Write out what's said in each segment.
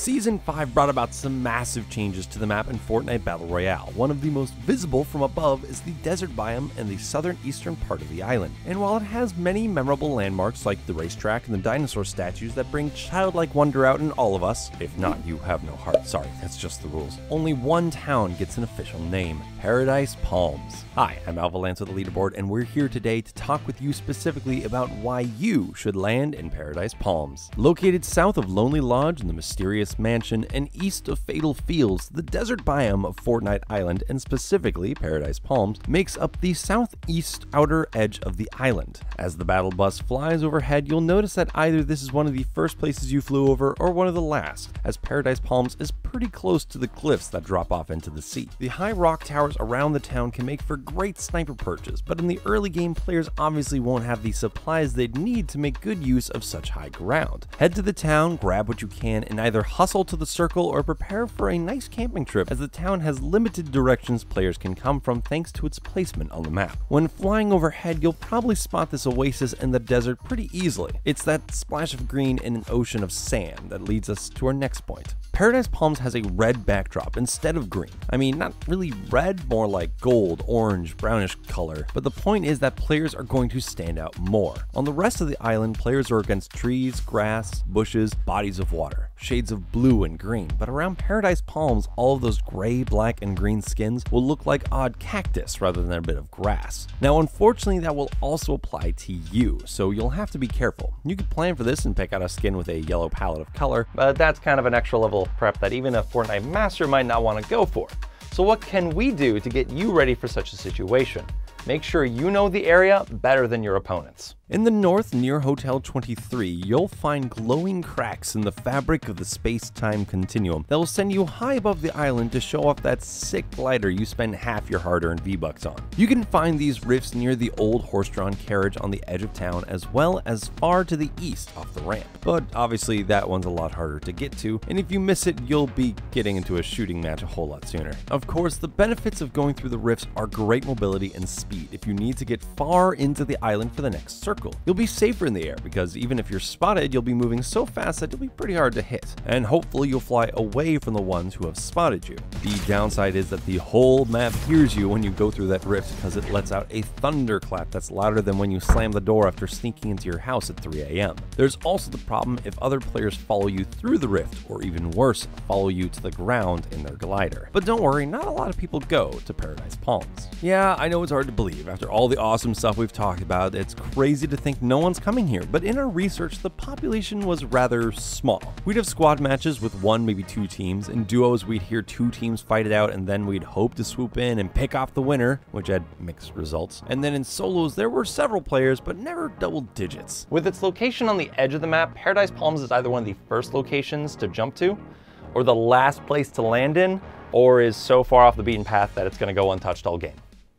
Season 5 brought about some massive changes to the map in Fortnite Battle Royale. One of the most visible from above is the desert biome in the southern eastern part of the island. And while it has many memorable landmarks like the racetrack and the dinosaur statues that bring childlike wonder out in all of us, if not, you have no heart. Sorry, that's just the rules. Only one town gets an official name: Paradise Palms. Hi, I'm Lance with the Leaderboard, and we're here today to talk with you specifically about why you should land in Paradise Palms. Located south of Lonely Lodge and the mysterious mansion and east of Fatal Fields, the desert biome of Fortnite Island, and specifically Paradise Palms, makes up the southeast outer edge of the island. As the battle bus flies overhead, you'll notice that either this is one of the first places you flew over or one of the last, as Paradise Palms is pretty close to the cliffs that drop off into the sea. The high rock towers around the town can make for great sniper perches, but in the early game, players obviously won't have the supplies they'd need to make good use of such high ground. Head to the town, grab what you can, and either hustle to the circle or prepare for a nice camping trip, as the town has limited directions players can come from thanks to its placement on the map. When flying overhead, you'll probably spot this oasis in the desert pretty easily. It's that splash of green in an ocean of sand that leads us to our next point. Paradise Palms has a red backdrop instead of green. I mean, not really red, more like gold, orange, brownish color, but the point is that players are going to stand out more. On the rest of the island, players are against trees, grass, bushes, bodies of water, shades of blue and green, but around Paradise Palms, all of those gray, black, and green skins will look like odd cactus rather than a bit of grass. Now, unfortunately, that will also apply to you, so you'll have to be careful. You could plan for this and pick out a skin with a yellow palette of color, but that's kind of an extra level of prep that even a Fortnite master might not want to go for. So what can we do to get you ready for such a situation? Make sure you know the area better than your opponents. In the north, near Hotel 23, you'll find glowing cracks in the fabric of the space-time continuum that will send you high above the island to show off that sick glider you spend half your hard-earned V-Bucks on. You can find these rifts near the old horse-drawn carriage on the edge of town, as well as far to the east off the ramp. But obviously that one's a lot harder to get to, and if you miss it, you'll be getting into a shooting match a whole lot sooner. Of course, the benefits of going through the rifts are great mobility and speed if you need to get far into the island for the next circle. You'll be safer in the air because even if you're spotted, you'll be moving so fast that you'll be pretty hard to hit. And hopefully you'll fly away from the ones who have spotted you. The downside is that the whole map hears you when you go through that rift because it lets out a thunderclap that's louder than when you slam the door after sneaking into your house at 3 a.m. There's also the problem if other players follow you through the rift, or even worse, follow you to the ground in their glider. But don't worry, not a lot of people go to Paradise Palms. Yeah, I know it's hard to believe. After all the awesome stuff we've talked about, it's crazy to think no one's coming here, but in our research, the population was rather small. We'd have squad matches with one, maybe two teams. In duos, we'd hear two teams fight it out, and then we'd hope to swoop in and pick off the winner, which had mixed results. And then in solos, there were several players, but never double digits. With its location on the edge of the map, Paradise Palms is either one of the first locations to jump to, or the last place to land in, or is so far off the beaten path that it's going to go untouched all game.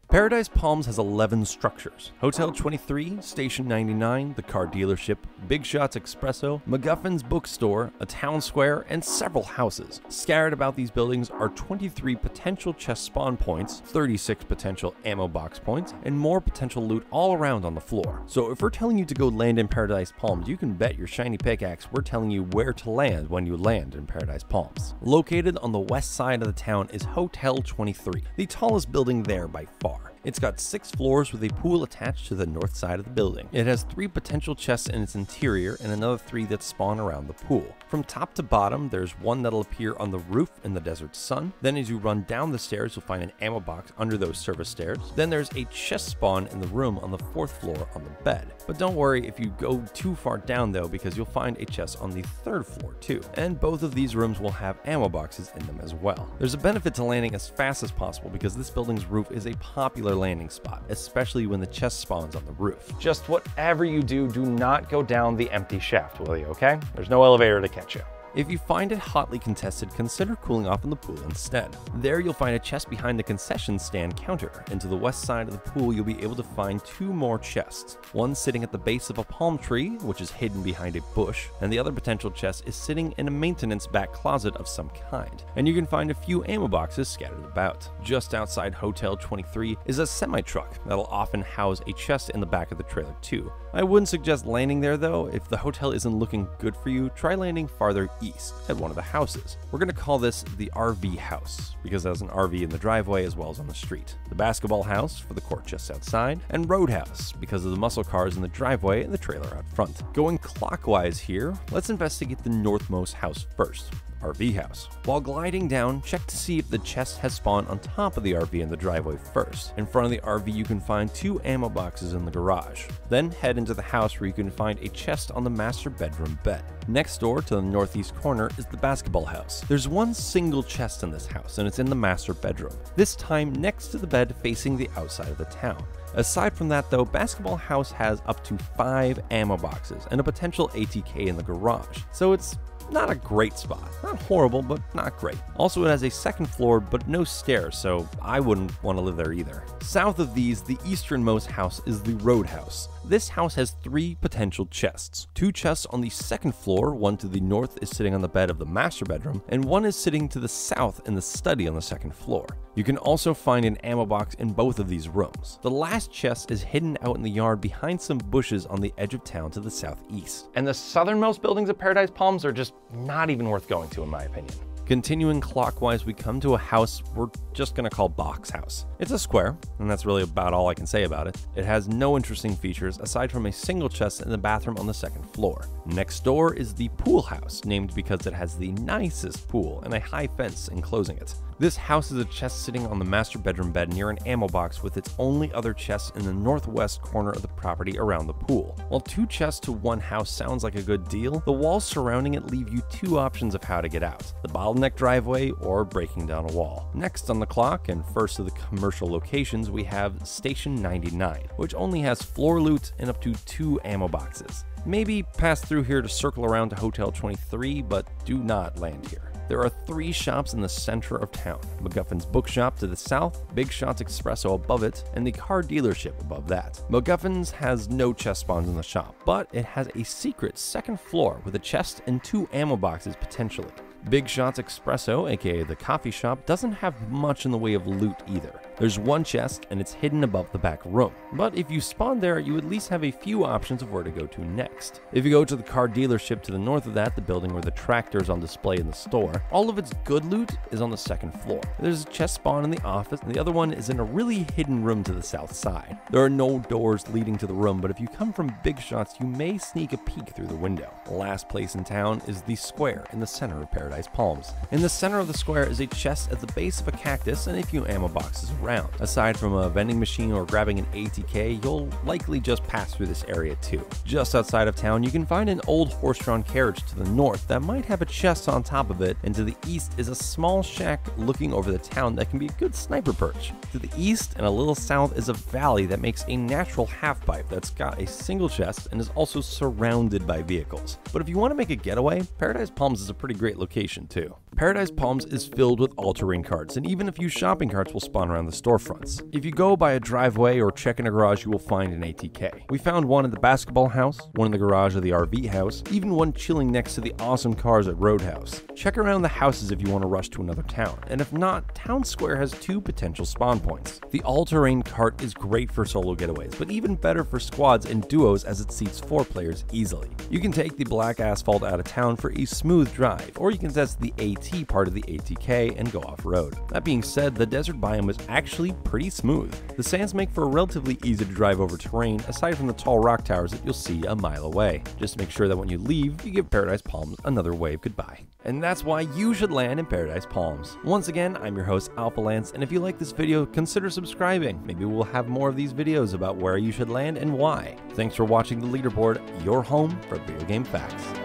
Paradise Palms has 11 structures: Hotel 23, Station 99, the car dealership, Big Shots Espresso, MacGuffin's bookstore, a town square, and several houses. Scattered about these buildings are 23 potential chest spawn points, 36 potential ammo box points, and more potential loot all around on the floor. So if we're telling you to go land in Paradise Palms, you can bet your shiny pickaxe we're telling you where to land when you land in Paradise Palms. Located on the west side of the town is Hotel 23, the tallest building there by far. It's got 6 floors with a pool attached to the north side of the building. It has 3 potential chests in its interior and another 3 that spawn around the pool. From top to bottom, there's one that'll appear on the roof in the desert sun. Then as you run down the stairs, you'll find an ammo box under those service stairs. Then there's a chest spawn in the room on the 4th floor on the bed. But don't worry if you go too far down though, because you'll find a chest on the 3rd floor too. And both of these rooms will have ammo boxes in them as well. There's a benefit to landing as fast as possible because this building's roof is a popular landing spot, especially when the chest spawns on the roof. Just whatever you do, do not go down the empty shaft, will you, okay? There's no elevator to catch you. If you find it hotly contested, consider cooling off in the pool instead. There you'll find a chest behind the concession stand counter, and to the west side of the pool you'll be able to find 2 more chests. One sitting at the base of a palm tree, which is hidden behind a bush, and the other potential chest is sitting in a maintenance back closet of some kind. And you can find a few ammo boxes scattered about. Just outside Hotel 23 is a semi-truck that'll often house a chest in the back of the trailer too. I wouldn't suggest landing there though. If the hotel isn't looking good for you, try landing farther east at one of the houses. We're going to call this the RV house because it has an RV in the driveway as well as on the street. The basketball house for the court just outside, and roadhouse because of the muscle cars in the driveway and the trailer out front. Going clockwise here, let's investigate the northmost house first. RV house. While gliding down, check to see if the chest has spawned on top of the RV in the driveway first. In front of the RV you can find 2 ammo boxes in the garage. Then head into the house where you can find a chest on the master bedroom bed. Next door to the northeast corner is the basketball house. There's one single chest in this house and it's in the master bedroom, this time next to the bed facing the outside of the town. Aside from that though, basketball house has up to 5 ammo boxes and a potential ATK in the garage, so it's not a great spot. Not horrible, but not great. Also, it has a second floor, but no stairs, so I wouldn't want to live there either. South of these, the easternmost house is the roadhouse. This house has 3 potential chests. 2 chests on the second floor, one to the north is sitting on the bed of the master bedroom, and one is sitting to the south in the study on the second floor. You can also find an ammo box in both of these rooms. The last chest is hidden out in the yard behind some bushes on the edge of town to the southeast. And the southernmost buildings of Paradise Palms are just not even worth going to in my opinion. Continuing clockwise, we come to a house we're just gonna call Box House. It's a square, and that's really about all I can say about it. It has no interesting features aside from a single chest in the bathroom on the second floor. Next door is the Pool House, named because it has the nicest pool and a high fence enclosing it. This house is a chest sitting on the master bedroom bed near an ammo box with its only other chest in the northwest corner of the property around the pool. While 2 chests to 1 house sounds like a good deal, the walls surrounding it leave you 2 options of how to get out: the bottleneck driveway or breaking down a wall. Next on the clock, and first of the commercial locations, we have Station 99, which only has floor loot and up to 2 ammo boxes. Maybe pass through here to circle around to Hotel 23, but do not land here. There are 3 shops in the center of town: MacGuffin's Bookshop to the south, Big Shots Espresso above it, and the car dealership above that. MacGuffin's has no chest spawns in the shop, but it has a secret second floor with a chest and 2 ammo boxes potentially. Big Shots Espresso, aka the coffee shop, doesn't have much in the way of loot either. There's 1 chest and it's hidden above the back room, but if you spawn there, you at least have a few options of where to go to next. If you go to the car dealership to the north of that, the building where the tractor is on display in the store, all of its good loot is on the second floor. There's a chest spawn in the office, and the other one is in a really hidden room to the south side. There are no doors leading to the room, but if you come from Big Shots, you may sneak a peek through the window. The last place in town is the square in the center of Paradise Palms. In the center of the square is a chest at the base of a cactus and a few ammo boxes around. Aside from a vending machine or grabbing an ATK, you'll likely just pass through this area too. Just outside of town, you can find an old horse-drawn carriage to the north that might have a chest on top of it, and to the east is a small shack looking over the town that can be a good sniper perch. To the east and a little south is a valley that makes a natural half-pipe that's got a single chest and is also surrounded by vehicles. But if you want to make a getaway, Paradise Palms is a pretty great location too. Paradise Palms is filled with all-terrain carts, and even a few shopping carts will spawn around the storefronts. If you go by a driveway or check in a garage, you will find an ATK. We found one at the basketball house, one in the garage of the RV house, even one chilling next to the awesome cars at Roadhouse. Check around the houses if you want to rush to another town, and if not, Town Square has 2 potential spawn points. The all-terrain cart is great for solo getaways, but even better for squads and duos as it seats 4 players easily. You can take the black asphalt out of town for a smooth drive, or you can test the AT part of the ATK and go off-road. That being said, the desert biome is actually pretty smooth. The sands make for a relatively easy to drive over terrain, aside from the tall rock towers that you'll see a mile away. Just make sure that when you leave, you give Paradise Palms another wave goodbye. And that's why you should land in Paradise Palms. Once again, I'm your host, Alpha Lance, and if you like this video, consider subscribing. Maybe we'll have more of these videos about where you should land and why. Thanks for watching The Leaderboard, your home for video game facts.